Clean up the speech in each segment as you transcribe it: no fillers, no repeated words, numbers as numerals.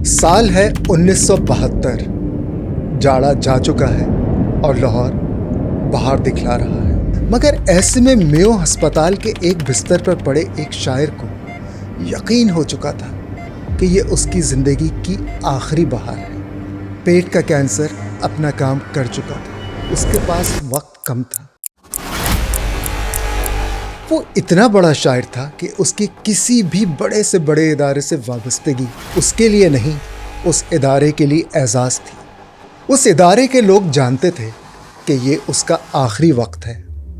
سال ہے 1972۔ جاڑا جا چکا ہے اور لاہور باہر دکھلا رہا ہے، مگر ایسے میں میو ہسپتال کے ایک بستر پر پڑے ایک شاعر کو یقین ہو چکا تھا کہ یہ اس کی زندگی کی آخری بہار ہے۔ پیٹ کا کینسر اپنا کام کر چکا تھا، اس کے پاس وقت کم تھا۔ وہ اتنا بڑا شاعر تھا کہ اس کی کسی بھی بڑے سے بڑے ادارے سے وابستگی اس کے لیے نہیں، اس ادارے کے لیے اعزاز تھی۔ اس ادارے کے لوگ جانتے تھے کہ یہ اس کا آخری وقت ہے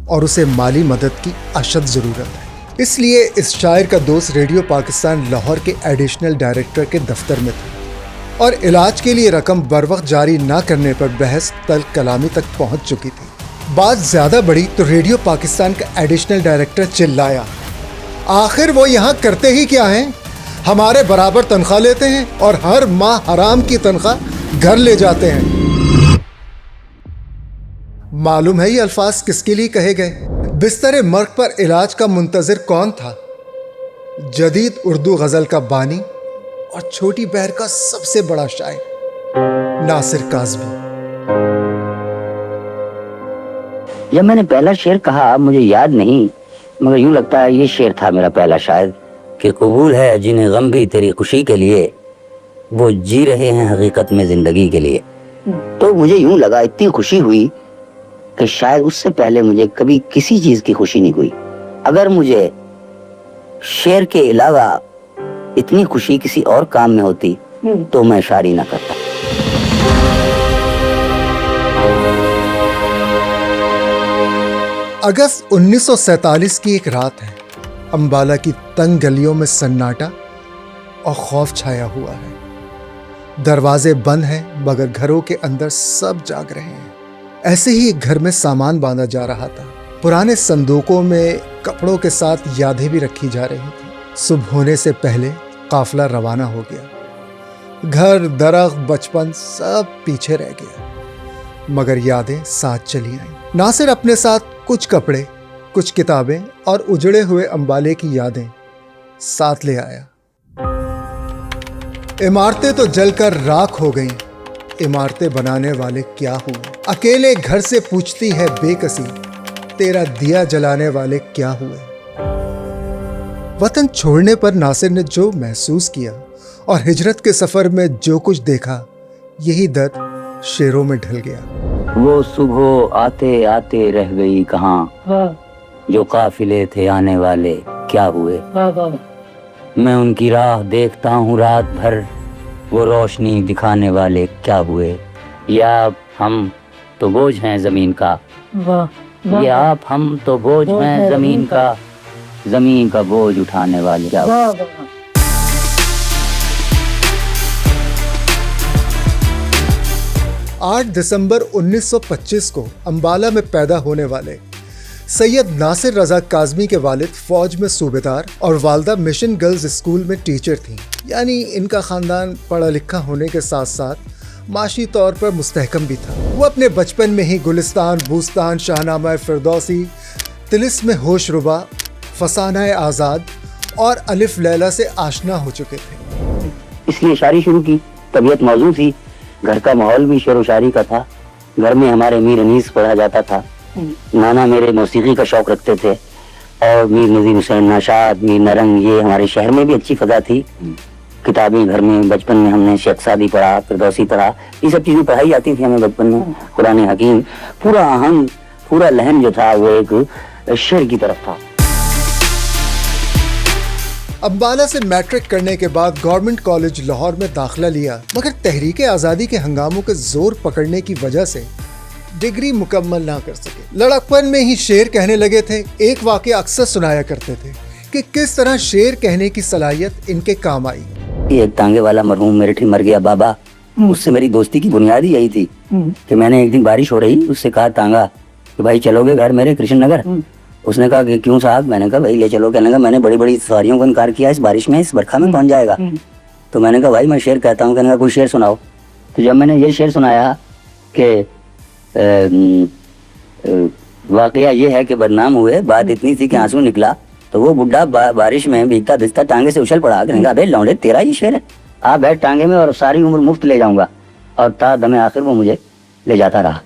اور اسے مالی مدد کی اشد ضرورت ہے۔ اس لیے اس شاعر کا دوست ریڈیو پاکستان لاہور کے ایڈیشنل ڈائریکٹر کے دفتر میں تھا اور علاج کے لیے رقم بروقت جاری نہ کرنے پر بحث تلخ کلامی تک پہنچ چکی تھی۔ بات زیادہ بڑی تو ریڈیو پاکستان کا ایڈیشنل ڈائریکٹر چلایا، آخر وہ یہاں کرتے ہی کیا ہیں؟ ہمارے برابر تنخواہ لیتے ہیں اور ہر ماہ حرام کی تنخواہ گھر لے جاتے ہیں۔ معلوم ہے یہ الفاظ کس کے لیے کہے گئے؟ بستر مرگ پر علاج کا منتظر کون تھا؟ جدید اردو غزل کا بانی اور چھوٹی بہر کا سب سے بڑا شاعر ناصر کاظمی۔ جب میں نے پہلا شعر کہا مجھے یاد نہیں، مگر یوں لگتا ہے یہ شعر تھا میرا پہلا شاید کہ قبول ہے جنہیں غم بھی تیری خوشی کے لیے، وہ جی رہے ہیں حقیقت میں زندگی کے لیے۔ تو مجھے یوں لگا، اتنی خوشی ہوئی کہ شاید اس سے پہلے مجھے کبھی کسی چیز کی خوشی نہیں ہوئی۔ اگر مجھے شعر کے علاوہ اتنی خوشی کسی اور کام میں ہوتی تو میں شاعری نہ کرتا۔ اگست 1947 کی ایک رات ہے۔ امبالہ کی تنگ گلیوں میں سناٹا اور خوف چھایا ہوا ہے۔ دروازے بند ہیں مگر گھروں کے اندر سب جاگ رہے ہیں۔ ایسے ہی ایک گھر میں سامان باندھا جا رہا تھا۔ پرانے صندوقوں میں کپڑوں کے ساتھ یادیں بھی رکھی جا رہی تھیں۔ صبح ہونے سے پہلے قافلہ روانہ ہو گیا۔ گھر، درخت، بچپن سب پیچھے رہ گیا، مگر یادیں ساتھ چلی آئیں۔ ناصر اپنے ساتھ کچھ کپڑے، کچھ کتابیں اور اجڑے ہوئے امبالے کی یادیں ساتھ لے آیا۔ عمارتیں تو جل کر راکھ ہو گئیں، عمارتیں بنانے والے کیا ہوئے؟ اکیلے گھر سے پوچھتی ہے بے کسی، تیرا دیا جلانے والے کیا ہوئے؟ وطن چھوڑنے پر ناصر نے جو محسوس کیا اور ہجرت کے سفر میں جو کچھ دیکھا، یہی درد شعروں میں ڈھل گیا۔ وہ صبح آتے آتے رہ گئی کہاں، جو قافلے تھے آنے والے کیا ہوئے؟ میں ان کی راہ دیکھتا ہوں رات بھر، وہ روشنی دکھانے والے کیا ہوئے؟ یا ہم تو بوجھ ہیں زمین کا، یہ آپ ہم تو بوجھ ہیں زمین کا، زمین کا بوجھ اٹھانے والے کیا ہوئے؟ 8 دسمبر 1925 کو امبالہ میں پیدا ہونے والے سید ناصر رضا کاظمی کے والد فوج میں صوبیدار اور والدہ مشن گرلز اسکول میں ٹیچر تھیں، یعنی ان کا خاندان پڑھا لکھا ہونے کے ساتھ ساتھ معاشی طور پر مستحکم بھی تھا۔ وہ اپنے بچپن میں ہی گلستان، بوستان، شاہنامہ فردوسی، طلسم ہوش ربا، فسانہ آزاد اور الف لیلہ سے آشنا ہو چکے تھے۔ اس لیے شاعری شروع کی، طبیعت موضوع تھی، گھر کا ماحول بھی شعر و شاعری کا تھا۔ گھر میں ہمارے میر انیس پڑھا جاتا تھا، نانا میرے موسیقی کا شوق رکھتے تھے، اور میر نذیر حسین ناشاد، میر نرنگ، یہ ہمارے شہر میں بھی اچھی فضا تھی۔ کتابیں گھر میں بچپن میں ہم نے شیخ سعدی پڑھا، فردوسی پڑھا، یہ سب چیزیں پڑھائی جاتی تھی ہمیں بچپن میں۔ قرآن حکیم، پورا آہنگ، پورا لہن جو تھا وہ ایک شعر کی طرف تھا۔ امبالہ سے میٹرک کرنے کے بعد گورنمنٹ کالج لاہور میں داخلہ لیا، مگر تحریک آزادی کے ہنگاموں کے زور پکڑنے کی وجہ سے ڈگری مکمل نہ کر سکے۔ لڑکپن میں ہی شعر کہنے لگے تھے۔ ایک واقعہ اکثر سنایا کرتے تھے کہ کس طرح شعر کہنے کی صلاحیت ان کے کام آئی۔ ایک تانگے والا مرحوم میرے ٹھیک مر گیا بابا، اس سے میری دوستی کی بنیاد ہی یہی تھی کہ میں نے ایک دن بارش ہو رہی، اس سے کہا تانگا کہ بھائی چلو گے گھر میرے کرشن نگر؟ اس نے کہا کہ کیوں صاحب؟ میں نے کہا بھائی لے چلو۔ کہنے لگا میں نے بڑی بڑی سواریوں کو انکار کیا، اس بارش میں اس برکھا میں کون جائے گا؟ تو میں نے کہا بھائی میں شعر کہتا ہوں۔ کہنے لگا کوئی شعر سناؤ۔ تو جب میں نے یہ شعر سنایا کہ واقعہ یہ ہے کہ بدنام ہوئے، بات اتنی تھی کہ آنسو نکلا، تو وہ بڈھا بارش میں بھیگتا بھیگتا ٹانگے سے اچھل پڑا۔ کہنے لگا ابے لونڈے تیرا یہ شعر ہے؟ آپ بیٹھ ٹانگے میں اور ساری عمر مفت لے جاؤں گا. اور تا دم آخر وہ مجھے لے جاتا رہا.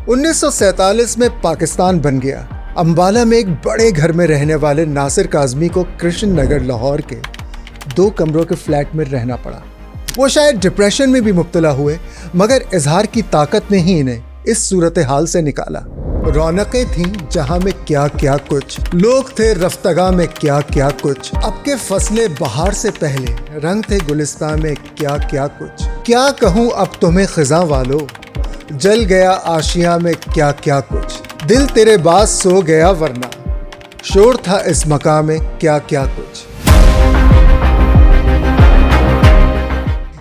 انیس سو سینتالیس میں پاکستان بن گیا. امبالہ میں ایک بڑے گھر میں رہنے والے ناصر کاظمی کو کرشن نگر لاہور کے 2 کمروں کے فلیٹ میں رہنا پڑا. وہ شاید ڈپریشن میں بھی مبتلا ہوئے مگر اظہار کی طاقت نے ہی انہیں اس صورتحال سے نکالا. رونقیں تھیں جہاں میں کیا کیا کچھ، لوگ تھے رفتگاں میں کیا کیا کچھ، اب کے فصلیں بہار سے پہلے رنگ تھے گلستان میں کیا کیا کچھ. کیا کہوں اب تمہیں خزاں والو، جل گیا آشیاں میں کیا کیا کچھ. دل تیرے باز سو گیا ورنہ شور تھا اس مقام میں کیا کیا کچھ.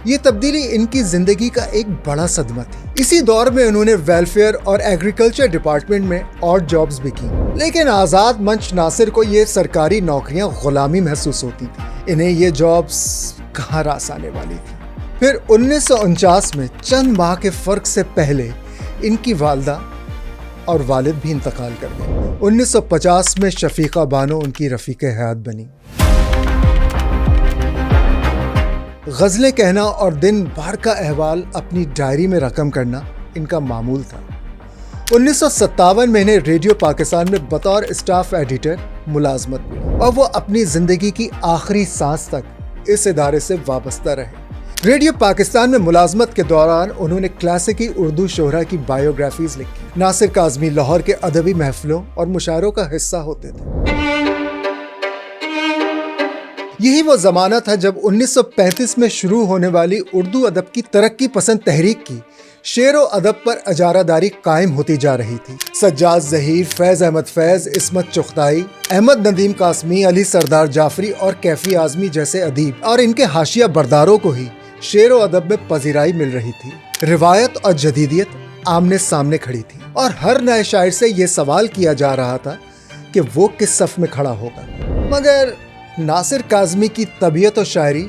یہ تبدیلی ان کی زندگی کا ایک بڑا صدمہ تھی. اسی دور میں انہوں نے ویلفیئر اور ایگریکلچر ڈپارٹمنٹ میں آڈ جابز بھی کی، لیکن آزاد منچ ناصر کو یہ سرکاری نوکریاں غلامی محسوس ہوتی تھیں. انہیں یہ جابز کہاں راس آنے والی تھی. پھر 1949 میں چند ماہ کے فرق سے پہلے ان کی والدہ اور والد بھی انتقال کر گئے. 1950 میں شفیقہ بانو ان کی رفیق حیات بنی. غزلیں کہنا اور دن بھر کا احوال اپنی ڈائری میں رقم کرنا ان کا معمول تھا. 1957 میں انہیں ریڈیو پاکستان میں بطور اسٹاف ایڈیٹر ملازمت ملی اور وہ اپنی زندگی کی آخری سانس تک اس ادارے سے وابستہ رہے. ریڈیو پاکستان میں ملازمت کے دوران انہوں نے کلاسیکی اردو شہرا کی بایوگرافیز لکھی. ناصر کاظمی لاہور کے ادبی محفلوں اور مشاعروں کا حصہ ہوتے تھے. یہی وہ زمانہ تھا جب 1935 میں شروع ہونے والی اردو ادب کی ترقی پسند تحریک کی شعر و ادب پر اجارہ داری قائم ہوتی جا رہی تھی. سجاد ظہیر، فیض احمد فیض، عصمت چغتائی، احمد ندیم قاسمی، علی سردار جعفری اور کیفی اعظمی جیسے ادیب اور ان کے حاشیہ برداروں کو ہی شعر و ادب میں پذیرائی مل رہی تھی. روایت اور جدیدیت آمنے سامنے کھڑی تھی اور ہر نئے شاعر سے یہ سوال کیا جا رہا تھا کہ وہ کس صف میں کھڑا ہوگا. مگر ناصر کاظمی کی طبیعت و شاعری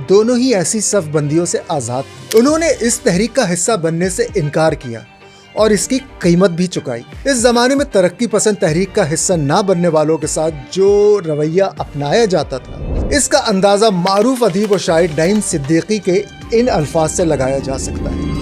دونوں ہی ایسی صف بندیوں سے آزاد تھی. انہوں نے اس تحریک کا حصہ بننے سے انکار کیا اور اس کی قیمت بھی چکائی. اس زمانے میں ترقی پسند تحریک کا حصہ نہ بننے والوں کے ساتھ جو رویہ اپنایا جاتا تھا اس کا اندازہ معروف ادیب و شاعر نعیم صدیقی کے ان الفاظ سے لگایا جا سکتا ہے.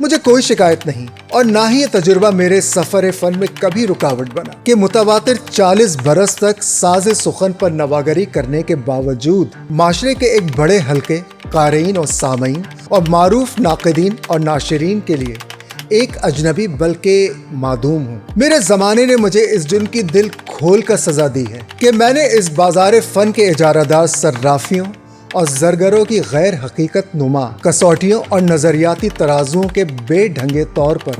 مجھے کوئی شکایت نہیں اور نہ ہی یہ تجربہ میرے سفر فن میں کبھی رکاوٹ بنا کہ متواتر 40 برس تک ساز سخن پر نواگری کرنے کے باوجود معاشرے کے ایک بڑے حلقے قارئین اور سامعین اور معروف ناقدین اور ناشرین کے لیے ایک اجنبی بلکہ معدوم ہوں. میرے زمانے نے مجھے اس جرم کی دل کھول کر سزا دی ہے کہ میں نے اس بازار فن کے اجارہ دار صرافیوں اور زرگروں کی غیر حقیقت نما کسوٹیوں اور نظریاتی ترازوؤں کے بے ڈھنگے طور پر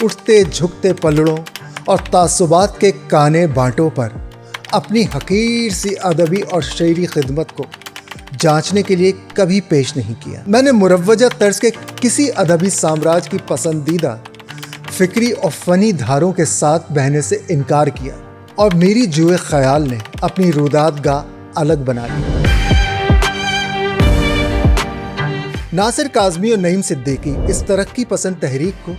اٹھتے جھکتے پلڑوں اور تعصبات کے کانے بانٹوں پر اپنی حقیر سی ادبی اور شعری خدمت کو جانچنے کے لیے کبھی پیش نہیں کیا. میں نے مروجہ طرز کے کسی ادبی سامراج کی پسندیدہ فکری اور فنی دھاروں کے ساتھ بہنے سے انکار کیا اور میری جوئے خیال نے اپنی روداد گاہ الگ بنا لی. ناصر کاظمی اور نعیم صدیقی اس ترقی پسند تحریک کو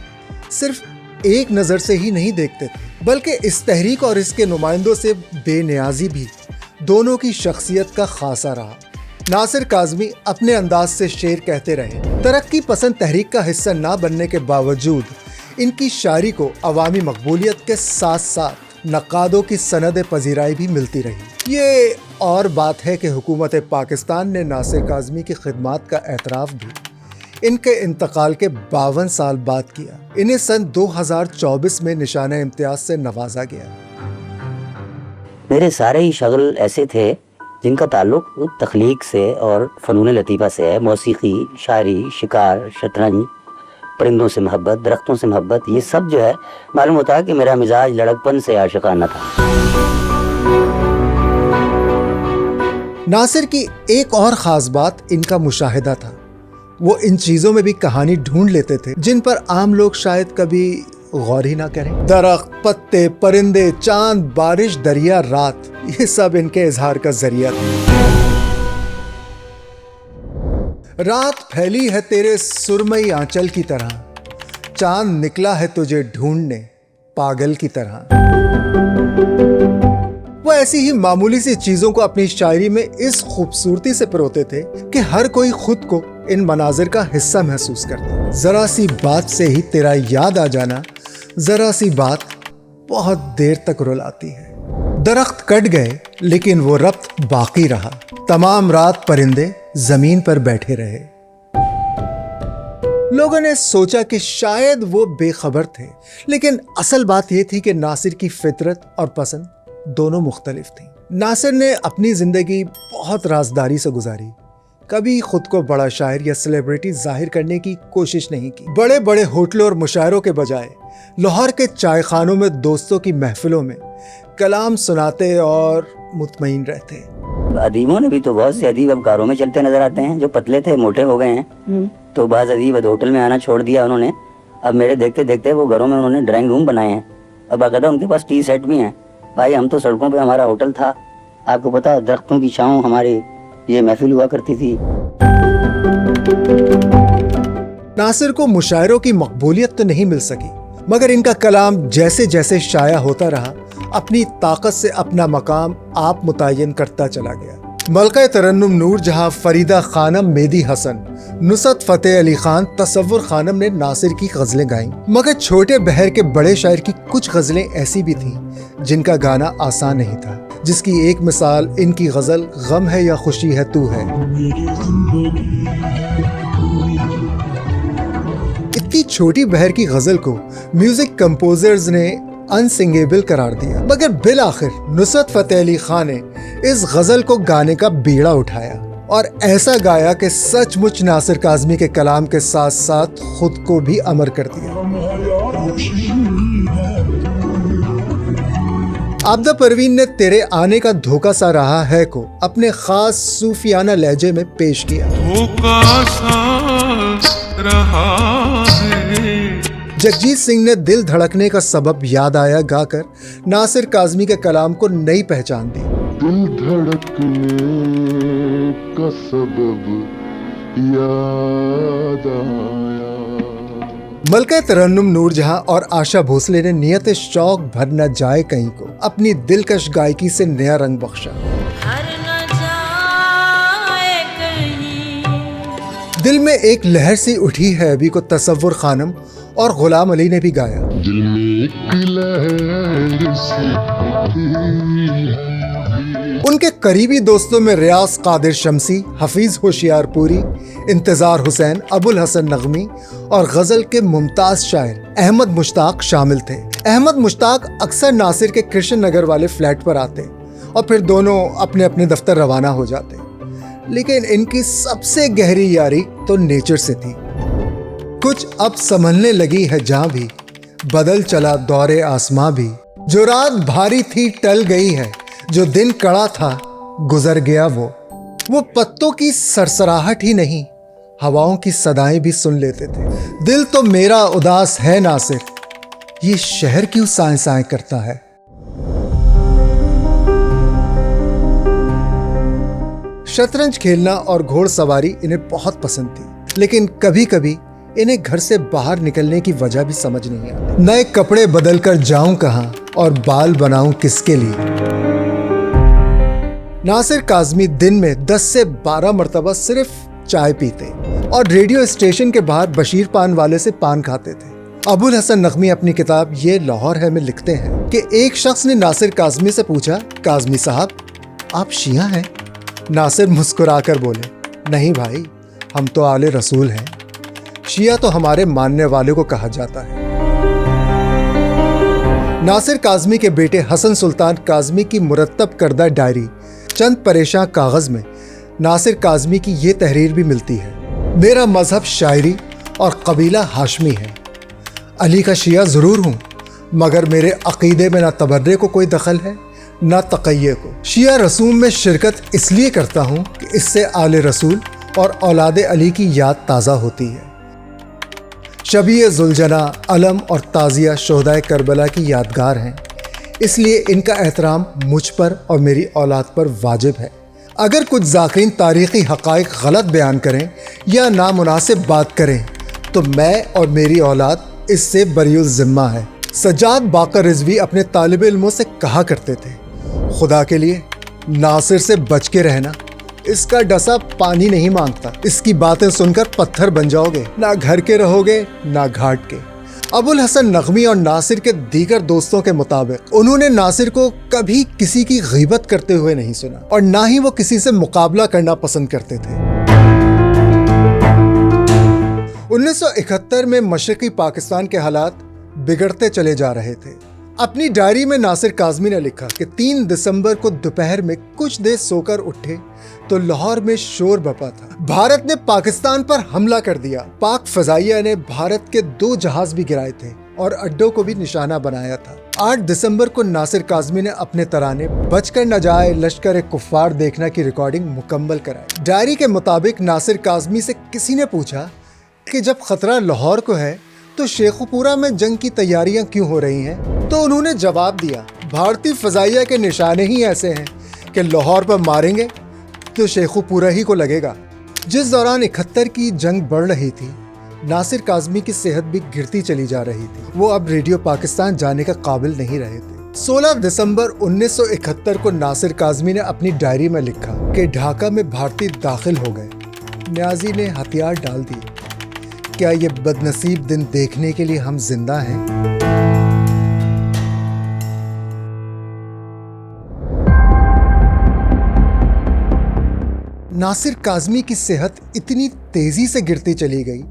صرف ایک نظر سے ہی نہیں دیکھتے تھے بلکہ اس تحریک اور اس کے نمائندوں سے بے نیازی بھی دونوں کی شخصیت کا خاصہ رہا. ناصر کاظمی اپنے انداز سے شعر کہتے رہے. ترقی پسند تحریک کا حصہ نہ بننے کے باوجود ان کی شاعری کو عوامی مقبولیت کے ساتھ ساتھ نقادوں کی سند پذیرائی بھی ملتی رہی. یہ اور بات ہے کہ حکومت پاکستان نے ناصر کاظمی کی خدمات کا اعتراف بھی ان کے انتقال کے 52 سال بعد کیا. انہیں سن 2024 میں نشانہ امتیاز سے نوازا گیا. میرے سارے ہی شغل ایسے تھے جن کا تعلق تخلیق سے اور فنون لطیفہ سے ہے. موسیقی، شاعری، شکار، شطرنج، پرندوں سے محبت، درختوں سے محبت، یہ سب جو ہے معلوم ہوتا ہے کہ میرا مزاج لڑکپن سے عاشقانہ تھا. ناصر کی ایک اور خاص بات ان کا مشاہدہ تھا. وہ ان چیزوں میں بھی کہانی ڈھونڈ لیتے تھے جن پر عام لوگ شاید کبھی غور ہی نہ کریں. درخت، پتے، پرندے، چاند، بارش، دریا، رات، یہ سب ان کے اظہار کا ذریعہ تھا. رات پھیلی ہے تیرے سرمئی آنچل کی طرح، چاند نکلا ہے تجھے ڈھونڈنے پاگل کی طرح. وہ ایسی ہی معمولی سی چیزوں کو اپنی شاعری میں اس خوبصورتی سے پروتے تھے کہ ہر کوئی خود کو ان مناظر کا حصہ محسوس کرتا. ذرا سی بات سے ہی تیرا یاد آ جانا، ذرا سی بات بہت دیر تک رلاتی ہے. درخت کٹ گئے لیکن وہ ربط باقی رہا. تمام رات پرندے زمین پر بیٹھے رہے. لوگوں نے سوچا کہ شاید وہ بے خبر تھے، لیکن اصل بات یہ تھی کہ ناصر کی فطرت اور پسند دونوں مختلف تھیں. ناصر نے اپنی زندگی بہت رازداری سے گزاری. کبھی خود کو بڑا شاعر یا سیلیبریٹی ظاہر کرنے کی کوشش نہیں کی. بڑے بڑے ہوٹلوں اور مشاعروں کے بجائے لاہور کے چائے خانوں میں دوستوں کی محفلوں میں کلام سناتے اور مطمئن رہتے. ادیبوں نے بھی تو بہت سے ادیب اب کاروں میں چلتے نظر آتے ہیں. جو پتلے تھے موٹے ہو گئے ہیں، تو بعض ادیب ہوٹل میں آنا چھوڑ دیا انہوں نے. اب میرے دیکھتے دیکھتے وہ گھروں میں انہوں نے ڈرائنگ روم بنائے ہیں. اب باقاعدہ ان کے پاس ٹی سیٹ بھی ہیں. بھائی ہم تو سڑکوں پہ ہمارا ہوٹل تھا، آپ کو پتا درختوں کی چھاؤں ہماری یہ محفل ہوا کرتی تھی. ناصر کو مشاعروں کی مقبولیت تو نہیں مل سکی، مگر ان کا کلام جیسے جیسے شائع ہوتا رہا اپنی طاقت سے اپنا مقام آپ متعین کرتا چلا گیا. ملکہ ترنم نور جہاں، فریدہ خانم، مہدی حسن، نصرت فتح علی خان، تصور خانم نے ناصر کی غزلیں گائیں. مگر چھوٹے بہر کے بڑے شاعر کی کچھ غزلیں ایسی بھی تھیں جن کا گانا آسان نہیں تھا، جس کی ایک مثال ان کی غزل غم ہے یا خوشی ہے تو ہے. اتنی چھوٹی بہر کی غزل کو میوزک کمپوزرز نے انسنگیبل قرار دیا، مگر بالآخر نصرت فتح علی خان نے اس غزل کو گانے کا بیڑا اٹھایا اور ایسا گایا کہ سچ مچ ناصر کاظمی کے کلام کے ساتھ ساتھ خود کو بھی امر کر دیا. عابدہ پروین نے تیرے آنے کا دھوکا سا رہا ہے کو اپنے خاص صوفیانہ لہجے میں پیش کیا. دھوکا سا رہا ہے. جگجیت سنگھ نے دل دھڑکنے کا سبب یاد آیا گا کر ناصر کاظمی کے کلام کو نئی پہچان دی. دل دھڑکنے کا سبب یاد آیا. ملکہ ترنم نور جہاں اور آشا بھوسلے نے نیت شوق بھر نہ جائے کہیں کو اپنی دلکش گائکی سے نیا رنگ بخشا. دل میں ایک لہر سی اٹھی ہے ابھی کو تصور خانم اور غلام علی نے بھی گایا. دل میں ایک لہر سی اٹھی ہے. ان کے قریبی دوستوں میں ریاض قادر شمسی، حفیظ ہوشیار پوری، انتظار حسین، ابو الحسن نغمی اور غزل کے ممتاز شاعر احمد مشتاق شامل تھے. احمد مشتاق اکثر ناصر کے کرشن نگر والے فلیٹ پر آتے اور پھر دونوں اپنے اپنے دفتر روانہ ہو جاتے. لیکن ان کی سب سے گہری یاری تو نیچر سے تھی. کچھ اب سنبھلنے لگی ہے جہاں بھی، بدل چلا دور آسماں بھی. جو رات بھاری تھی ٹل گئی ہے، جو دن کڑا تھا گزر گیا وہ پتوں کی سرسراہٹ ہی نہیں، ہواؤں کی صدائیں بھی سن لیتے تھے. دل تو میرا اداس ہے ناصر، یہ شہر کیوں سائیں سائیں کرتا ہے. شطرنج کھیلنا اور گھوڑ سواری انہیں بہت پسند تھی، لیکن کبھی کبھی انہیں گھر سے باہر نکلنے کی وجہ بھی سمجھ نہیں آتی. نئے کپڑے بدل کر جاؤں کہاں اور بال بناؤں کس کے لیے. ناصر کاظمی دن میں 10 سے 12 مرتبہ صرف چائے پیتے اور ریڈیو اسٹیشن کے باہر بشیر پان والے سے پان کھاتے تھے. ابو الحسن نغمی اپنی کتاب یہ لاہور ہے میں لکھتے ہیں کہ ایک شخص نے ناصر کاظمی سے پوچھا، کاظمی صاحب آپ شیعہ ہیں؟ ناصر مسکرا کر بولے، نہیں بھائی، ہم تو آل رسول ہیں. شیعہ تو ہمارے ماننے والے کو کہا جاتا ہے. ناصر کاظمی کے بیٹے حسن سلطان کاظمی کی مرتب کردہ ڈائری چند پریشاں کاغذ میں ناصر کاظمی کی یہ تحریر بھی ملتی ہے، میرا مذہب شاعری اور قبیلہ ہاشمی ہے. علی کا شیعہ ضرور ہوں، مگر میرے عقیدے میں نہ تبرے کو کوئی دخل ہے نہ تقیہ کو. شیعہ رسوم میں شرکت اس لیے کرتا ہوں کہ اس سے آل رسول اور اولاد علی کی یاد تازہ ہوتی ہے. شبیہ ذوالجناح، علم اور تعزیہ شہدائے کربلا کی یادگار ہیں، اس لیے ان کا احترام مجھ پر اور میری اولاد پر واجب ہے. اگر کچھ ذاکرین تاریخی حقائق غلط بیان کریں یا نامناسب بات کریں تو میں اور میری اولاد اس سے بری الذمہ ہے. سجاد باقر رضوی اپنے طالب علموں سے کہا کرتے تھے، خدا کے لیے ناصر سے بچ کے رہنا، اس کا ڈسا پانی نہیں مانگتا، اس کی باتیں سن کر پتھر بن جاؤ گے، نہ گھر کے رہو گے نہ گھاٹ کے۔ ابوالحسن نغوی اور ناصر کے دیگر دوستوں کے مطابق انہوں نے ناصر کو کبھی کسی کی غیبت کرتے ہوئے نہیں سنا اور نہ ہی وہ کسی سے مقابلہ کرنا پسند کرتے تھے۔ 1971 میں مشرقی پاکستان کے حالات بگڑتے چلے جا رہے تھے۔ اپنی ڈائری میں ناصر کاظمی نے لکھا کہ 3 دسمبر کو دوپہر میں کچھ دیر سو کر اٹھے تو لاہور میں شور بپا تھا۔ بھارت نے پاکستان پر حملہ کر دیا۔ پاک فضائیہ نے بھارت کے 2 جہاز بھی گرائے تھے اور اڈوں کو بھی نشانہ بنایا تھا۔ 8 دسمبر کو ناصر کاظمی نے اپنے ترانے بچ کر نہ جائے لشکر کفار دیکھنا کی ریکارڈنگ مکمل کرائی۔ ڈائری کے مطابق ناصر کاظمی سے کسی نے پوچھا کہ جب خطرہ لاہور کو ہے تو شیخوپورہ میں جنگ کی تیاریاں کیوں ہو رہی ہیں؟ تو انہوں نے جواب دیا، بھارتی فضائیہ کے نشانے ہی ایسے ہیں کہ لاہور پر ماریں گے تو شیخوپورہ ہی کو لگے گا۔ جس دوران 71 کی جنگ بڑھ رہی تھی، ناصر کاظمی کی صحت بھی گرتی چلی جا رہی تھی۔ وہ اب ریڈیو پاکستان جانے کا قابل نہیں رہے تھے۔ 16 دسمبر 1971 کو ناصر کاظمی نے اپنی ڈائری میں لکھا کہ ڈھاکہ میں بھارتی داخل ہو گئے، نیازی نے ہتھیار ڈال دیے، کیا یہ بدنصیب دن دیکھنے کے لیے ہم زندہ ہیں؟ ناصر کاظمی کی صحت اتنی تیزی سے گرتی چلی گئی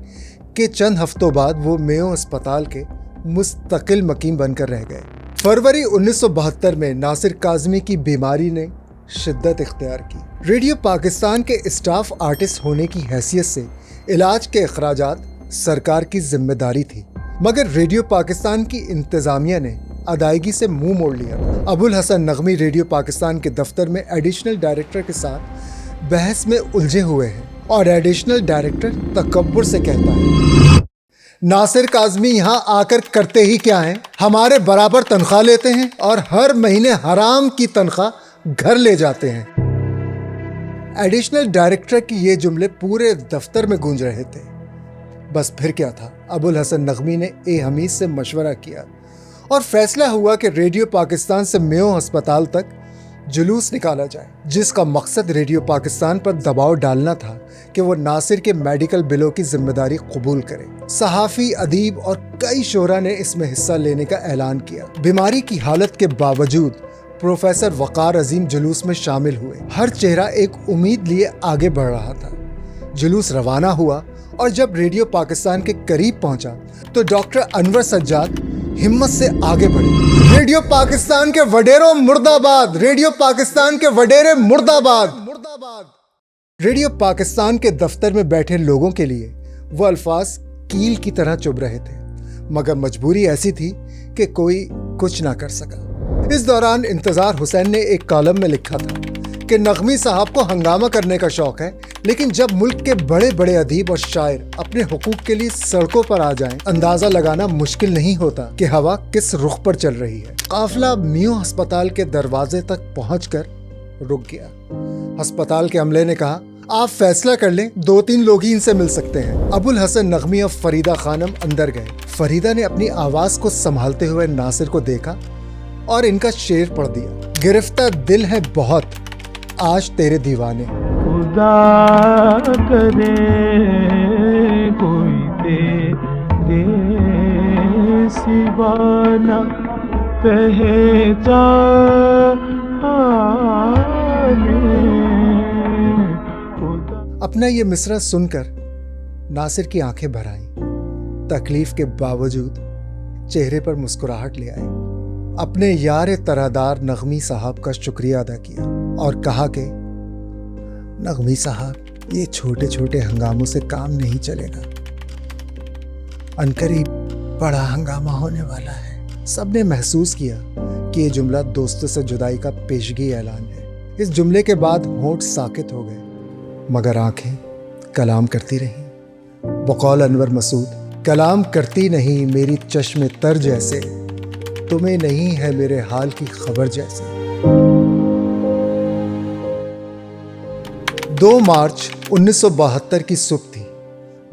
کہ چند ہفتوں بعد وہ میو اسپتال کے مستقل مقیم بن کر رہ گئے۔ فروری 1972 میں ناصر کاظمی کی بیماری نے شدت اختیار کی۔ ریڈیو پاکستان کے اسٹاف آرٹسٹ ہونے کی حیثیت سے علاج کے اخراجات سرکار کی ذمہ داری تھی، مگر ریڈیو پاکستان کی انتظامیہ نے ادائیگی سے منہ موڑ لیا۔ ابوالحسن نغوی ریڈیو پاکستان کے دفتر میں ایڈیشنل ڈائریکٹر کے ساتھ بحث میں الجھے ہوئے ہیں اور ایڈیشنل ڈائریکٹر تکبر سے کہتا ہے، ناصر کاظمی یہاں آ کر کرتے ہی کیا ہیں؟ ہمارے برابر تنخواہ لیتے ہیں اور ہر مہینے حرام کی تنخواہ گھر لے جاتے ہیں۔ ایڈیشنل ڈائریکٹر کی یہ جملے پورے دفتر میں گونج رہے تھے۔ بس پھر کیا تھا، ابوالحسن نغوی نے اے حمید سے مشورہ کیا اور فیصلہ ہوا کہ ریڈیو پاکستان سے میو ہسپتال تک جلوس نکالا جائے، جس کا مقصد ریڈیو پاکستان پر دباؤ ڈالنا تھا کہ وہ ناصر کے میڈیکل بلوں کی ذمہ داری قبول کرے۔ صحافی، ادیب اور کئی شعراء نے اس میں حصہ لینے کا اعلان کیا۔ بیماری کی حالت کے باوجود پروفیسر وقار عظیم جلوس میں شامل ہوئے۔ ہر چہرہ ایک امید لیے آگے بڑھ رہا تھا۔ جلوس روانہ ہوا اور جب ریڈیو پاکستان کے قریب پہنچا تو ڈاکٹر انور سجاد ہمت سے آگے بڑھے۔ ریڈیو پاکستان کے وڈیروں مرد آباد، ریڈیو پاکستان کے وڈیرے مرد آباد۔ ریڈیو پاکستان کے دفتر میں بیٹھے لوگوں کے لیے وہ الفاظ کیل کی طرح چبھ رہے تھے، مگر مجبوری ایسی تھی کہ کوئی کچھ نہ کر سکا۔ اس دوران انتظار حسین نے ایک کالم میں لکھا تھا کہ نغوی صاحب کو ہنگامہ کرنے کا شوق ہے، لیکن جب ملک کے بڑے بڑے ادیب اور شاعر اپنے حقوق کے لیے سڑکوں پر آ جائیں، اندازہ لگانا مشکل نہیں ہوتا کہ ہوا کس رخ پر چل رہی ہے۔ قافلہ میو ہسپتال کے دروازے تک پہنچ کر رک گیا۔ ہسپتال کے عملے نے کہا، آپ فیصلہ کر لیں، 2-3 لوگ ہی ان سے مل سکتے ہیں۔ ابوالحسن نغوی اور فریدہ خانم اندر گئے۔ فریدہ نے اپنی آواز کو سنبھالتے ہوئے ناصر کو دیکھا اور ان کا شعر پڑھ دیا، گرفتہ دل ہے بہت آج تیرے دیوانے۔ خدا کرے کوئی تیرے سوا نہ پہچانے۔ اپنا یہ مصرع سن کر ناصر کی آنکھیں بھر آئیں، تکلیف کے باوجود چہرے پر مسکراہٹ لے آئے۔ اپنے یار ترادار نغوی صاحب کا شکریہ ادا کیا اور کہا کہ نغوی صاحب، یہ چھوٹے چھوٹے ہنگاموں سے کام نہیں چلے گا، عنقریب بڑا ہنگامہ ہونے والا ہے۔ سب نے محسوس کیا کہ یہ جملہ دوستوں سے جدائی کا پیشگی اعلان ہے۔ اس جملے کے بعد ہونٹ ساکت ہو گئے، مگر آنکھیں کلام کرتی رہیں۔ بقول انور مسعود، کلام کرتی نہیں میری چشم تر جیسے، تمہیں نہیں ہے میرے حال کی خبر جیسے۔ 2 مارچ 1972 کی صبح تھی۔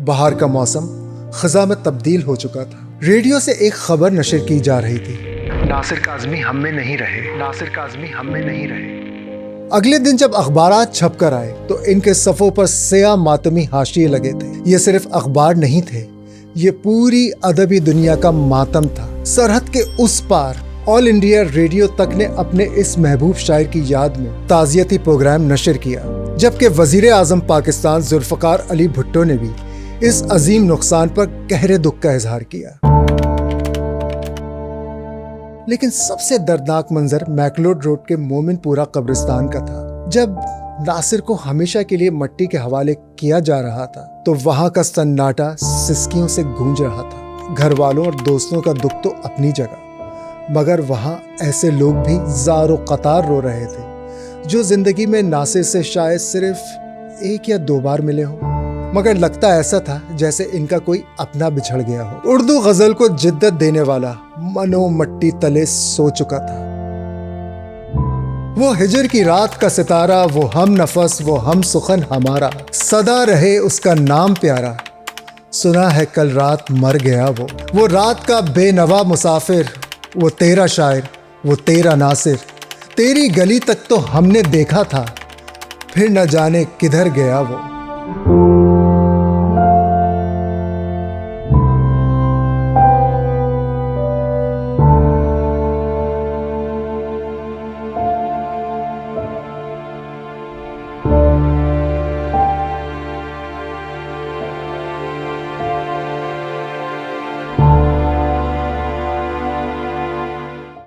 بہار کا موسم خزاں میں تبدیل ہو چکا تھا۔ ریڈیو سے ایک خبر نشر کی جا رہی تھی، ناصر کاظمی ہم میں نہیں رہے، ناصر کاظمی ہم میں نہیں رہے۔ اگلے دن جب اخبارات چھپ کر آئے تو ان کے صفوں پر سیاہ ماتمی حاشیے لگے تھے۔ یہ صرف اخبار نہیں تھے، یہ پوری ادبی دنیا کا ماتم تھا۔ سرحد کے اس پار آل انڈیا ریڈیو تک نے اپنے اس محبوب شاعر کی یاد میں تعزیتی پروگرام نشر کیا، جبکہ وزیر اعظم پاکستان ذوالفقار علی بھٹو نے بھی اس عظیم نقصان پر گہرے دکھ کا اظہار کیا۔ لیکن سب سے دردناک منظر میکلوڈ روڈ کے مومن پورہ قبرستان کا تھا۔ جب ناصر کو ہمیشہ کے لیے مٹی کے حوالے کیا جا رہا تھا تو وہاں کا سناٹا سسکیوں سے گونج رہا تھا۔ گھر والوں اور دوستوں کا دکھ تو اپنی جگہ، مگر وہاں ایسے لوگ بھی زار و قطار رو رہے تھے جو زندگی میں ناصر سے شاید صرف 1 یا 2 بار ملے ہوں، مگر لگتا ایسا تھا جیسے ان کا کوئی اپنا بچھڑ گیا ہو۔ اردو غزل کو جدت دینے والا منو مٹی تلے سو چکا تھا۔ وہ ہجر کی رات کا ستارہ، وہ ہم نفس، وہ ہم سخن ہمارا، سدا رہے اس کا نام پیارا، سنا ہے کل رات مر گیا وہ رات کا بے نوا مسافر، وہ تیرا شاعر، وہ تیرا ناصر، تیری گلی تک تو ہم نے دیکھا تھا، پھر نہ جانے کدھر گیا وہ۔